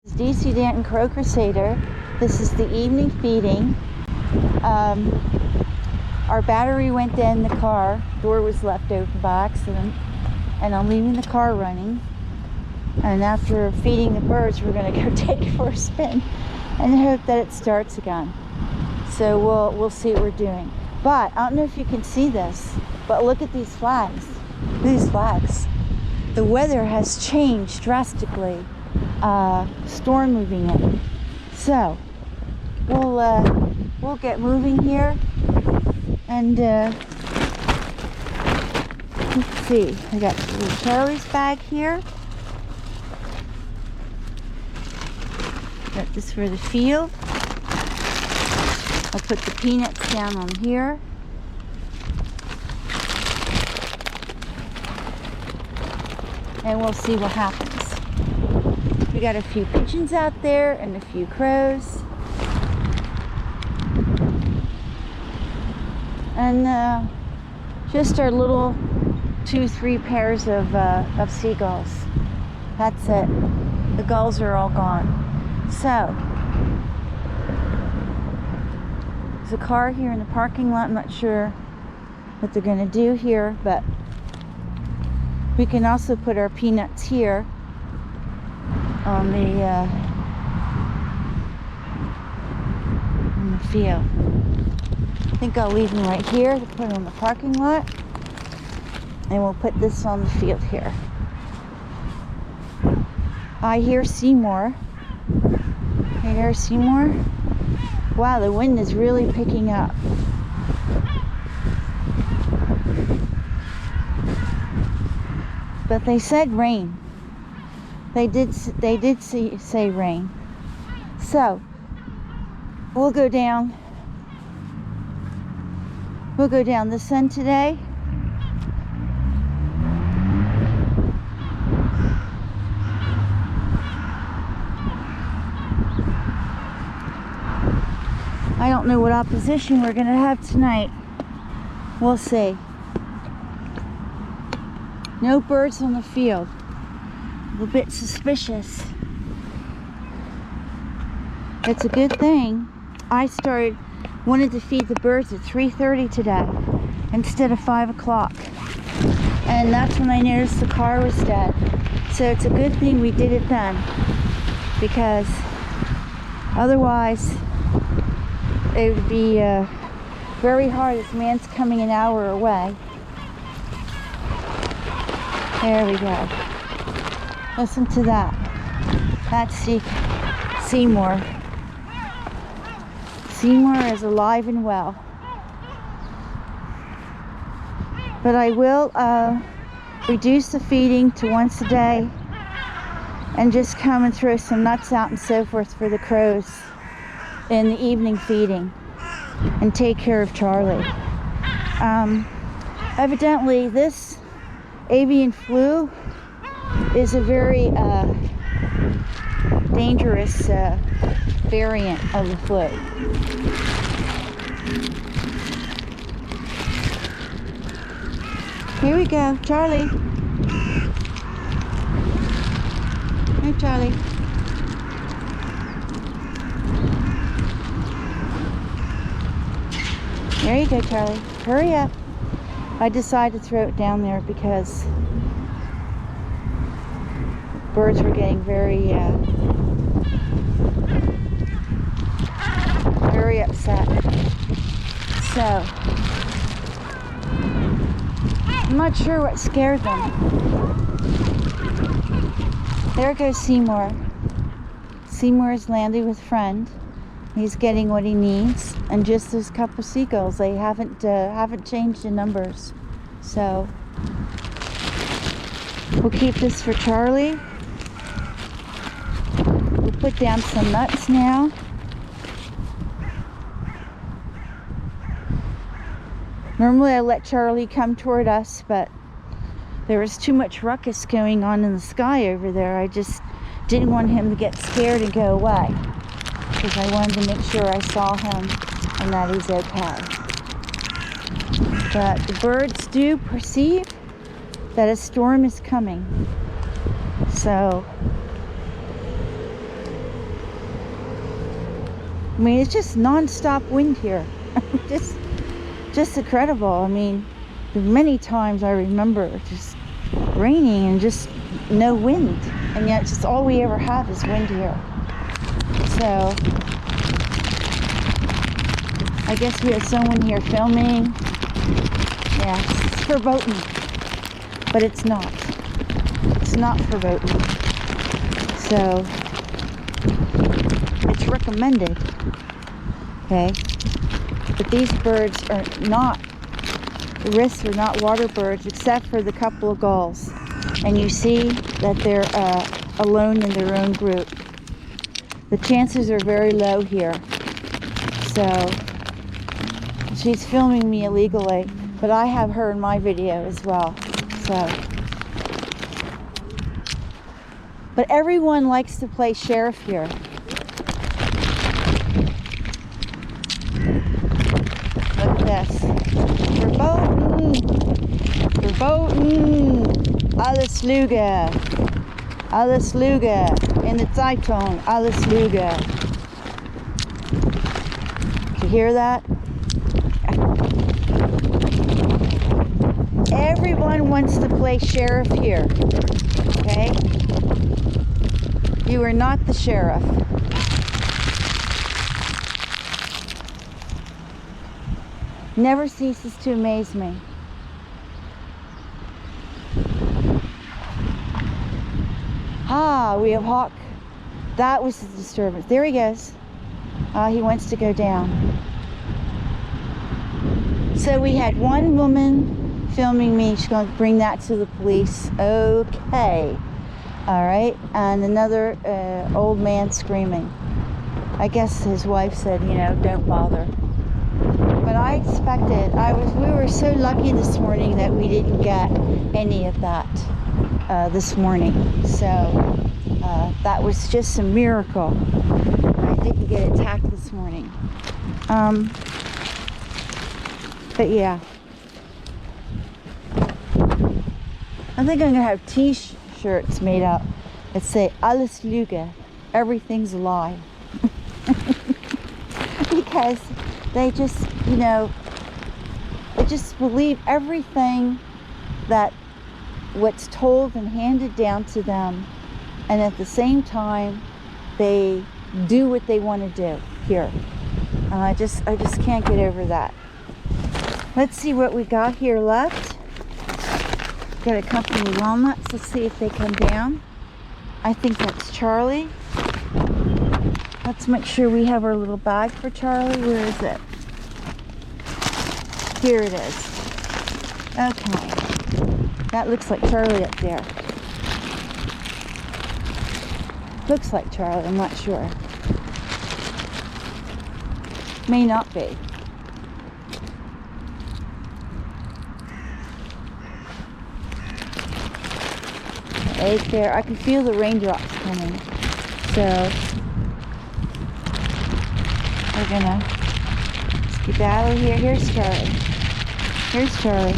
DC Danton Crow Crusader. This is the evening feeding. Our battery went dead in the car. Door was left open by accident, and I'm leaving the car running. And after feeding the birds, we're going to go take it for a spin and hope that it starts again. So we'll see what we're doing. But I don't know if you can see this, but look at these flags. These flags. The weather has changed drastically. Storm moving in. So we'll get moving here, and let's see. I got Charlie's bag here. Got this for the field. I'll put the peanuts down on here. And we'll see what happens. We got a few pigeons out there and a few crows. And just our little 2-3 pairs of seagulls. That's it. The gulls are all gone. So, there's a car here in the parking lot. I'm not sure what they're going to do here, but we can also put our peanuts here on the field. I think I'll leave them right here to put on the parking lot, and we'll put this on the field here. I hear Seymour. You hear Seymour? Wow, the wind is really picking up. But they said rain. They did say rain. So we'll go down this end today. I don't know what opposition we're gonna have tonight. We'll see. No birds on the field. A bit suspicious. It's a good thing I wanted to feed the birds at 3:30 today instead of 5 o'clock. And that's when I noticed the car was dead. So it's a good thing we did it then, because otherwise it would be very hard. This man's coming an hour away. There we go. Listen to that. That's Seymour. Seymour is alive and well. But I will reduce the feeding to once a day and just come and throw some nuts out and so forth for the crows in the evening feeding and take care of Charlie. Evidently this avian flu is a very dangerous variant of the flu. Here we go, Charlie. Hey, Charlie. There you go, Charlie. Hurry up. I decided to throw it down there because birds were getting very upset. So, I'm not sure what scared them. There goes Seymour. Seymour's landed with friend. He's getting what he needs, and just those couple seagulls. They haven't changed the numbers. So we'll keep this for Charlie. We'll put down some nuts now. Normally I let Charlie come toward us, but there was too much ruckus going on in the sky over there. I just didn't want him to get scared and go away, because I wanted to make sure I saw him and that he's okay. But the birds do perceive that a storm is coming. So I mean, it's just non-stop wind here. just incredible. I mean, many times I remember just raining and just no wind, and yet just all we ever have is wind here. So I guess we have someone here filming. Yeah, it's verboten, but it's not. It's not verboten. So it's recommended. Okay, but these birds are not, the roosts are not water birds, except for the couple of gulls. And you see that they're alone in their own group. The chances are very low here. So she's filming me illegally, but I have her in my video as well. So, but everyone likes to play sheriff here. Look at this. Verboten. Alles Lüge. Alles Lüge. In the Zeitung. Alles Lüge. Did you hear that? Everyone wants to play sheriff here. Okay? You are not the sheriff. Never ceases to amaze me. Ah, we have hawk. That was the disturbance. There he goes. He wants to go down. So we had one woman filming me. She's going to bring that to the police. Okay. All right. And another old man screaming. I guess his wife said, you know, don't bother. But I expected, we were so lucky this morning that we didn't get any of that this morning. So that was just a miracle. I didn't get attacked this morning. But yeah. I think I'm going to have t-shirts made up that say, Alles Lüge, everything's a lie. Because they just, you know, they just believe everything that what's told and handed down to them, and at the same time they do what they want to do here. I just can't get over that. Let's see what we got here left. Got a couple of walnuts. Let's see if they come down. I think that's Charlie. Let's make sure we have our little bag for Charlie. Where is it? Here it is. Okay. That looks like Charlie up there. Looks like Charlie, I'm not sure. May not be. Right there. I can feel the raindrops coming. So we're gonna skedaddle here. Here's Charlie. Here's Charlie.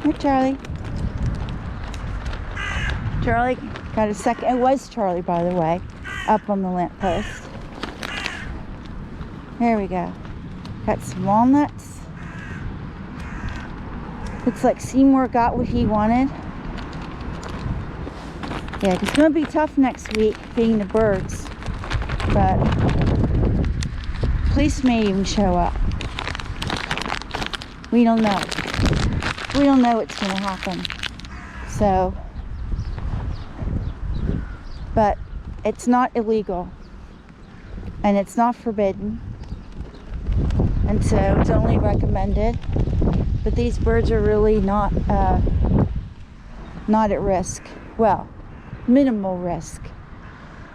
Here, Charlie. Charlie got a second. It was Charlie, by the way, up on the lamppost. There we go. Got some walnuts. Looks like Seymour got what he wanted. Yeah, it's going to be tough next week feeding the birds. But police may even show up. We don't know. We don't know what's going to happen. So, but it's not illegal. And it's not forbidden. And so it's only recommended. But these birds are really not at risk. Well, minimal risk.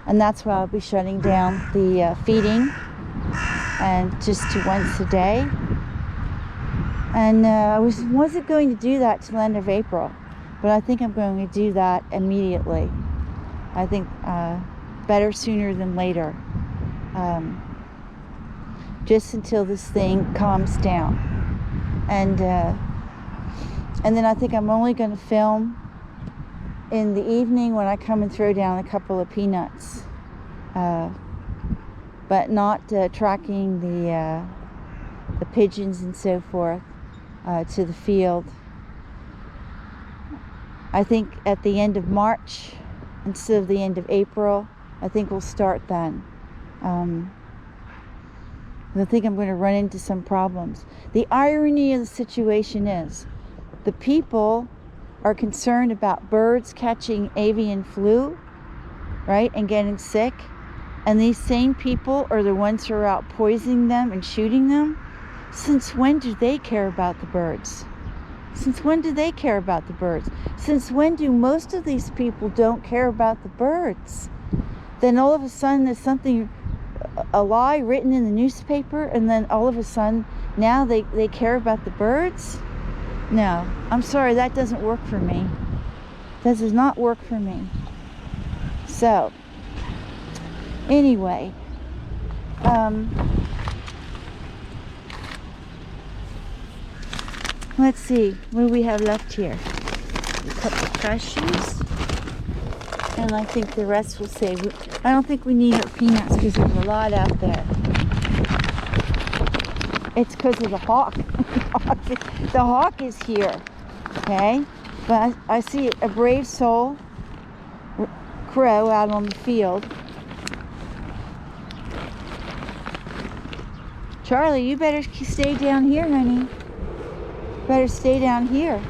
And that's why I'll be shutting down the feeding, and just to once a day. And I wasn't going to do that till the end of April, but I think I'm going to do that immediately. I think better sooner than later. Just until this thing calms down. And And then I think I'm only going to film in the evening when I come and throw down a couple of peanuts. But not tracking the pigeons and so forth to the field. I think at the end of March instead of the end of April. I think we'll start then. I think I'm going to run into some problems. The irony of the situation is the people are concerned about birds catching avian flu, right, and getting sick. And these same people are the ones who are out poisoning them and shooting them. Since when do they care about the birds? Since when do they care about the birds? Since when do most of these people don't care about the birds? Then all of a sudden there's something, a lie written in the newspaper, and then all of a sudden now they care about the birds? No, I'm sorry, that doesn't work for me. That does not work for me. So, anyway, let's see, what do we have left here? A couple of cashews, and I think the rest will save. I don't think we need our peanuts because there's a lot out there. It's because of the hawk. The hawk is here, okay? But I see a brave soul, crow, out on the field. Charlie, you better stay down here, honey. Better stay down here.